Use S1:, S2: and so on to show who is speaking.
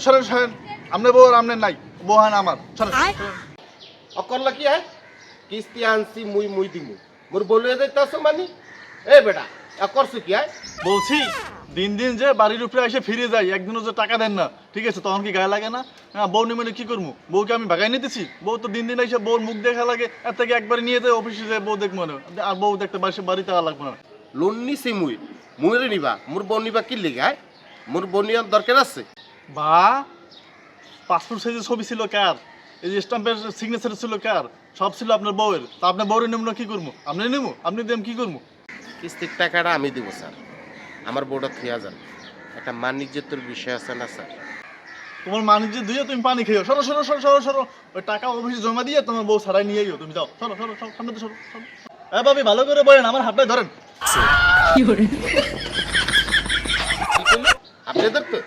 S1: সরেন সরেন, আপনার বউ আর আপনার নাই, বউ হয় না আমার। সরেন।
S2: অকরলা কি হয় কিস্তি আনছি মুই মুই দিমু মোর বলিয়ে দিতেছ মানি এ বেটা করছো কি হয়
S1: বলছি দিন দিন যে বাড়ির উপরে এসে ফিরে যাই, একদিনও যে টাকা দেন না, ঠিক আছে, তখন কি গায়ে লাগে না? হ্যাঁ, বউ নিয়ে কি করবো? বউকে আমি ভাগাই নিতেছি? বউ তো দিন দিন এসে বউর মুখ দেখা লাগে, এর থেকে একবার নিয়ে যায় অফিসে যায় বউ দেখবো না, আর বউ দেখতে বাড়িতে আর লাগবে না।
S2: লোন নিছি মুই মুইরে নিবা মোর বোন নিবা কি লেগে হয় মোর বোন নিয়ার দরকার আছে
S1: বা পাসপোর্ট সাইজের ছবি ছিল কার, এই যে স্ট্যাম্পের সিগনেচার ছিল কার, সব ছিল আপনার বউয়ের। তা আপনার বউরে নেব না কি করবো? আপনি নেবো, আপনি দেন কি করবো?
S2: কিস্তির টাকাটা আমি দিব স্যার আমার বউটা থিয়া যান একটা মানিজ্যের বিষয় আছে না স্যার
S1: তোমার বাণিজ্য দিয়ে তুমি পানি খেয়েও, সরো সরো সরো সরো সরো, ওই টাকা অফিসে জমা দিয়ে তোমার বউ ছাড়াই নিয়ে যাও, তুমি যাও, সরো সরো সরো, সামনে তো সরো সরো। হ্যাঁ ভাবি, ভালো করে বলেন, আমার হাতটা ধরেন।
S2: কি করলো আপনি ধরতে